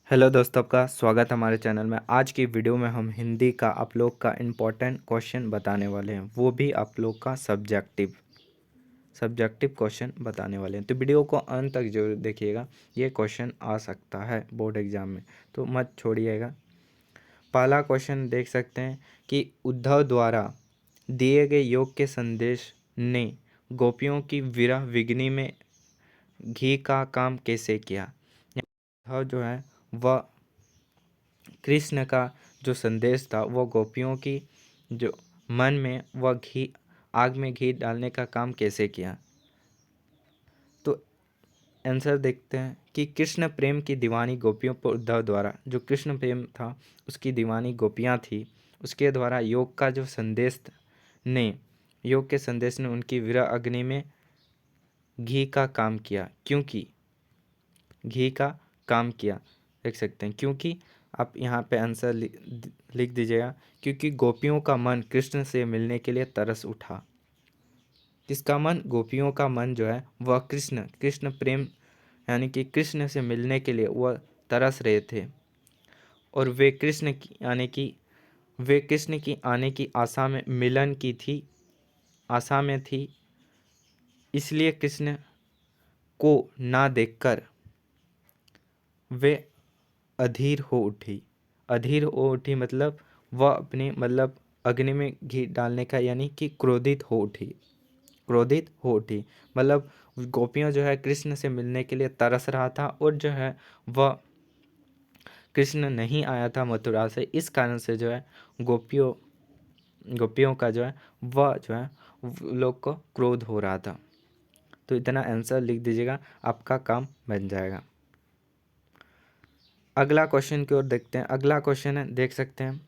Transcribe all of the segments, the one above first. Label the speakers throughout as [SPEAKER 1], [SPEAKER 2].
[SPEAKER 1] Hello दोस्तों, आपका स्वागत है हमारे चैनल में। आज की वीडियो में हम हिंदी का आप लोग का इम्पोर्टेंट क्वेश्चन बताने वाले हैं, वो भी आप लोग का सब्जेक्टिव क्वेश्चन बताने वाले हैं। तो वीडियो को अंत तक जरूर देखिएगा, ये क्वेश्चन आ सकता है बोर्ड एग्जाम में, तो मत छोड़िएगा। पहला क्वेश्चन देख सकते हैं कि उद्धव द्वारा दिए गए योग के संदेश ने गोपियों की विरह विघ्नि में घी का काम कैसे किया। उद्धव जो है वह कृष्ण का जो संदेश था वो गोपियों की जो मन में वह घी आग में घी डालने का काम कैसे किया। तो आंसर देखते हैं कि कृष्ण प्रेम की दीवानी गोपियों पर उद्धव द्वारा, जो कृष्ण प्रेम था उसकी दीवानी गोपियाँ थी, उसके द्वारा योग के संदेश ने उनकी विरह अग्नि में घी का काम किया। क्योंकि घी का काम किया देख सकते हैं, क्योंकि आप यहाँ पे आंसर लिख दीजिएगा। क्योंकि गोपियों का मन कृष्ण से मिलने के लिए तरस उठा। किसका मन? गोपियों का मन जो है वह कृष्ण प्रेम यानी कि कृष्ण से मिलने के लिए वह तरस रहे थे, और वे कृष्ण की आने की आशा में आशा में थी। इसलिए कृष्ण को ना देखकर वे अधीर हो उठी मतलब वह अपने अग्नि में घी डालने का यानी कि क्रोधित हो उठी। मतलब गोपियाँ जो है कृष्ण से मिलने के लिए तरस रहा था, और जो है वह कृष्ण नहीं आया था मथुरा से, इस कारण से जो है गोपियों का जो है वह जो है लोग को क्रोध हो रहा था। तो इतना आंसर लिख दीजिएगा, आपका काम बन जाएगा। अगला क्वेश्चन की ओर देखते हैं। अगला क्वेश्चन है, देख सकते हैं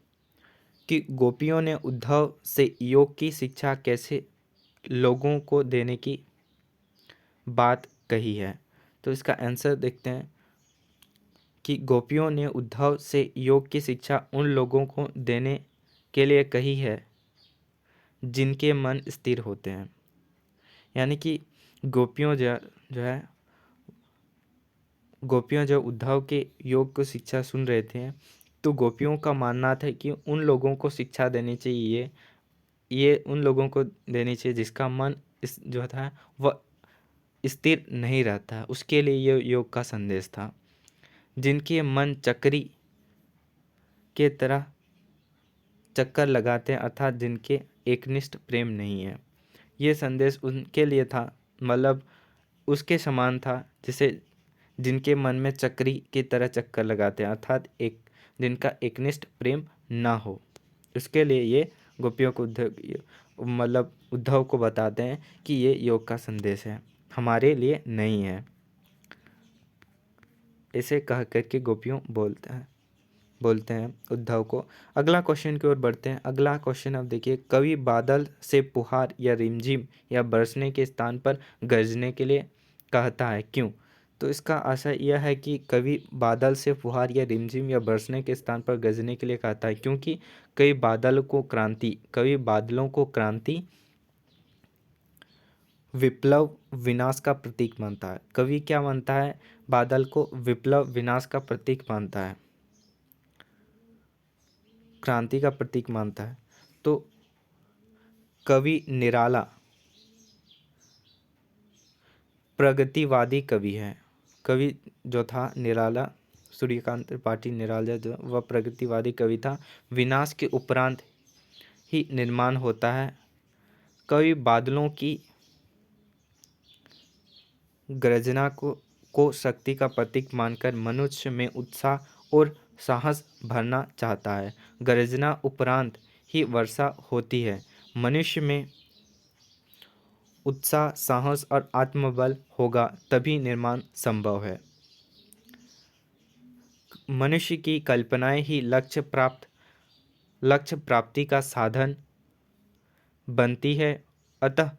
[SPEAKER 1] कि गोपियों ने उद्धव से योग की शिक्षा कैसे लोगों को देने की बात कही है। तो इसका आंसर देखते हैं कि गोपियों ने उद्धव से योग की शिक्षा उन लोगों को देने के लिए कही है जिनके मन स्थिर होते हैं। यानी कि गोपियों जो है गोपियाँ जब उद्धव के योग को शिक्षा सुन रहे थे, तो गोपियों का मानना था कि उन लोगों को शिक्षा देनी चाहिए, ये उन लोगों को देनी चाहिए जिसका मन जो था वह स्थिर नहीं रहता, उसके लिए ये योग का संदेश था। जिनके मन चक्री के तरह चक्कर लगाते हैं, अर्थात जिनके एकनिष्ठ प्रेम नहीं है, ये संदेश उनके लिए था। मतलब उसके समान था जिसे जिनके मन में चक्री की तरह चक्कर लगाते हैं, अर्थात जिनका एकनिष्ठ प्रेम ना हो, उसके लिए ये गोपियों को उद्धव को बताते हैं कि ये योग का संदेश है, हमारे लिए नहीं है। ऐसे कह करके गोपियों बोलते हैं उद्धव को। अगला क्वेश्चन की ओर बढ़ते हैं। अगला क्वेश्चन अब देखिए, कवि बादल से फुहार या रिमझिम या बरसने के स्थान पर गरजने के लिए कहता है, क्यों? तो इसका आशय यह है कि कवि बादल से फुहार या रिमझिम या बरसने के स्थान पर गरजने के लिए कहता है क्योंकि कवि बादलों को क्रांति, विप्लव, विनाश का प्रतीक मानता है। कवि क्या मानता है? बादल को विप्लव, विनाश का प्रतीक मानता है, क्रांति का प्रतीक मानता है। तो कवि निराला प्रगतिवादी कवि है। कवि जो था निराला, सूर्यकांत त्रिपाठी निराला, जो वह प्रगतिवादी कवि था। विनाश के उपरांत ही निर्माण होता है। कवि बादलों की गर्जना को शक्ति का प्रतीक मानकर मनुष्य में उत्साह और साहस भरना चाहता है। गर्जना उपरांत ही वर्षा होती है। मनुष्य में उत्साह, साहस और आत्मबल होगा तभी निर्माण संभव है। मनुष्य की कल्पनाएं ही लक्ष्य प्राप्ति का साधन बनती है। अतः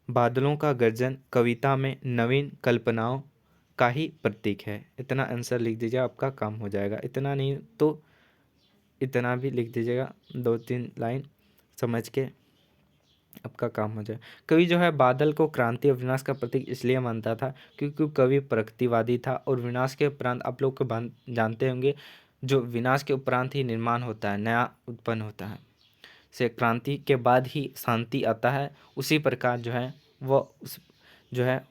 [SPEAKER 1] बादलों का गर्जन कविता में नवीन कल्पनाओं का ही प्रतीक है। इतना आंसर लिख दीजिए, आपका काम हो जाएगा। इतना नहीं तो इतना भी लिख दीजिएगा, 2-3 लाइन समझ के। आपका काम हो जाए। कवि जो है बादल को क्रांति और विनाश का प्रतीक इसलिए मानता था क्योंकि कवि प्रगतिवादी था, और विनाश के उपरांत आप लोग को जानते होंगे, जो विनाश के उपरांत ही निर्माण होता है, नया उत्पन्न होता है, से क्रांति के बाद ही शांति आता है। उसी प्रकार जो है वह उस जो है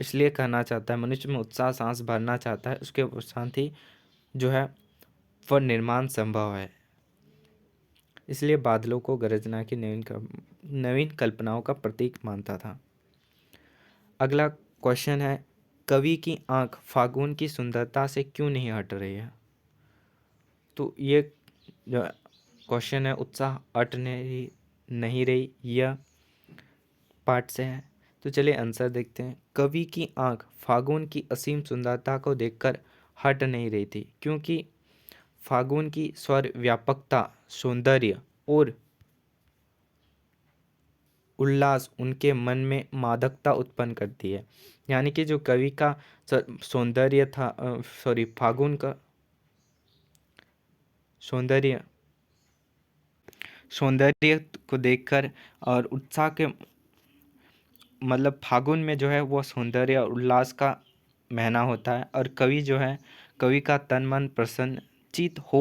[SPEAKER 1] इसलिए कहना चाहता है, मनुष्य में उत्साह सांस भरना चाहता है, उसके शांति जो है वह निर्माण संभव है। इसलिए बादलों को गरजना की नवीन कल्पनाओं का प्रतीक मानता था। अगला क्वेश्चन है, कवि की आंख फागुन की सुंदरता से क्यों नहीं हट रही है? तो ये जो क्वेश्चन है, उत्साह हट नहीं रही, यह पार्ट से है। तो चलिए आंसर देखते हैं। कवि की आंख फागुन की असीम सुंदरता को देखकर हट नहीं रही थी, क्योंकि फागुन की स्वर व्यापकता, सौंदर्य और उल्लास उनके मन में मादकता उत्पन्न करती है। यानी कि जो कवि का सौंदर्य था, फागुन का सौंदर्य सौंदर्य को देखकर और उत्साह के मतलब फागुन में जो है वो सौंदर्य और उल्लास का महीना होता है, और कवि जो है, कवि का तन मन प्रसन्नचित हो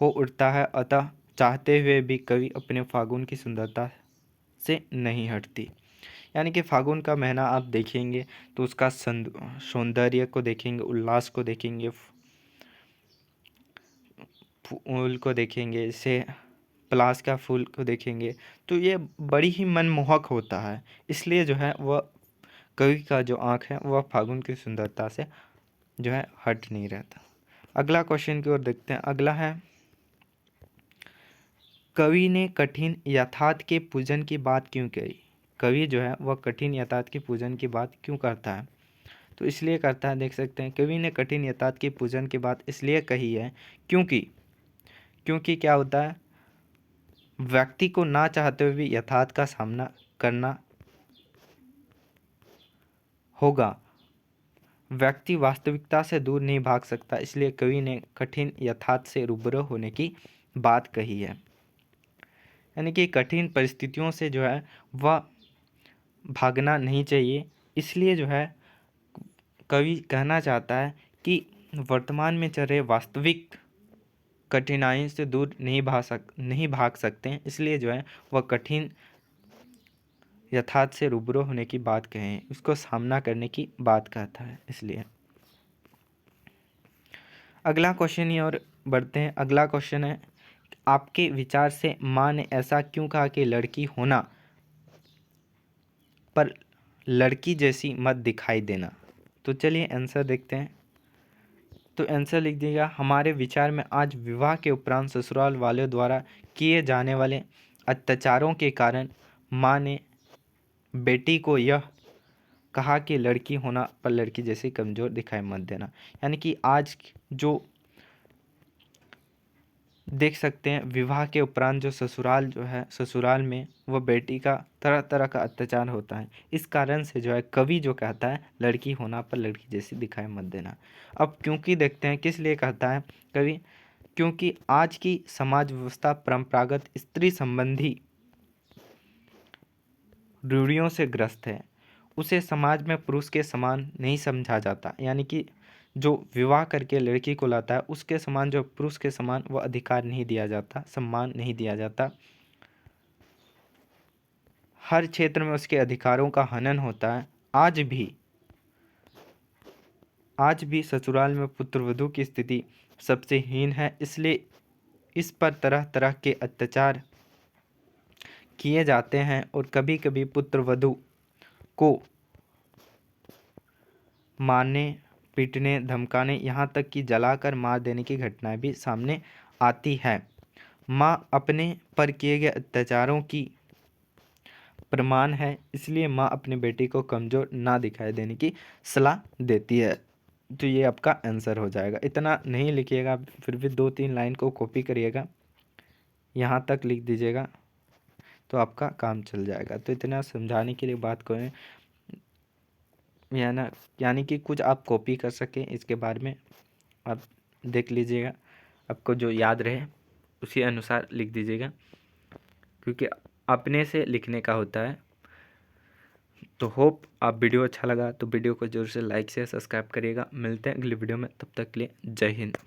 [SPEAKER 1] उठता है। अतः चाहते हुए भी कवि अपने फागुन की सुंदरता से नहीं हटती। यानी कि फागुन का महीना आप देखेंगे तो उसका सौंदर्य को देखेंगे, उल्लास को देखेंगे, फूल को देखेंगे, जैसे पलाश का फूल को देखेंगे, तो ये बड़ी ही मनमोहक होता है। इसलिए जो है वह कवि का जो आँख है वह फागुन की सुंदरता से जो है हट नहीं रहता। अगला क्वेश्चन की ओर देखते हैं। अगला है, कवि ने कठिन यथार्थ के पूजन की बात क्यों कही? कवि जो है वह कठिन यथार्थ के पूजन की बात क्यों करता है? तो इसलिए करता है, देख सकते हैं, कवि ने कठिन यथार्थ की पूजन की बात इसलिए कही है क्योंकि क्योंकि क्या होता है, व्यक्ति को ना चाहते हुए भी यथार्थ का सामना करना होगा। व्यक्ति वास्तविकता से दूर नहीं भाग सकता, इसलिए कवि ने कठिन यथार्थ से रूबरू होने की बात कही है। यानी कि कठिन परिस्थितियों से जो है वह भागना नहीं चाहिए। इसलिए जो है कवि कहना चाहता है कि वर्तमान में चल रहे वास्तविक कठिनाई से दूर नहीं भाग सकते हैं, इसलिए जो है वह कठिन यथार्थ से रूबरू होने की बात कहें, उसको सामना करने की बात कहता है। इसलिए अगला क्वेश्चन ही और बढ़ते हैं। अगला क्वेश्चन है, आपके विचार से माँ ने ऐसा क्यों कहा कि लड़की होना पर लड़की जैसी मत दिखाई देना? तो चलिए आंसर देखते हैं। तो आंसर लिख दीजिएगा, हमारे विचार में आज विवाह के उपरांत ससुराल वालों द्वारा किए जाने वाले अत्याचारों के कारण माँ ने बेटी को यह कहा कि लड़की होना पर लड़की जैसी कमज़ोर दिखाई मत देना। यानी कि आज जो देख सकते हैं, विवाह के उपरांत जो ससुराल में वह बेटी का तरह तरह का अत्याचार होता है। इस कारण से जो है कवि जो कहता है, लड़की होना पर लड़की जैसी दिखाई मत देना। अब क्योंकि देखते हैं किस लिए कहता है कवि, क्योंकि आज की समाज व्यवस्था परंपरागत स्त्री संबंधी रूढ़ियों से ग्रस्त है। उसे समाज में पुरुष के समान नहीं समझा जाता। यानी कि जो विवाह करके लड़की को लाता है, उसके समान, जो पुरुष के समान वह अधिकार नहीं दिया जाता, सम्मान नहीं दिया जाता। हर क्षेत्र में उसके अधिकारों का हनन होता है। आज भी ससुराल में पुत्रवधू की स्थिति सबसे हीन है, इसलिए इस पर तरह तरह के अत्याचार किए जाते हैं, और कभी कभी पुत्रवधू को मारने, पीटने, धमकाने, यहाँ तक कि जलाकर मार देने की घटनाएं भी सामने आती है। माँ अपने पर किए गए अत्याचारों की प्रमाण है, इसलिए माँ अपनी बेटी को कमज़ोर ना दिखाई देने की सलाह देती है। तो ये आपका आंसर हो जाएगा। इतना नहीं लिखिएगा, फिर भी 2-3 लाइन को कॉपी करिएगा, यहाँ तक लिख दीजिएगा तो आपका काम चल जाएगा। तो इतना समझाने के लिए बात करें, यानी कि कुछ आप कॉपी कर सकें, इसके बारे में आप देख लीजिएगा, आपको जो याद रहे उसी अनुसार लिख दीजिएगा, क्योंकि अपने से लिखने का होता है। तो होप आप वीडियो अच्छा लगा तो वीडियो को ज़रूर से लाइक शेयर सब्सक्राइब करिएगा। मिलते हैं अगली वीडियो में, तब तक के लिए जय हिंद।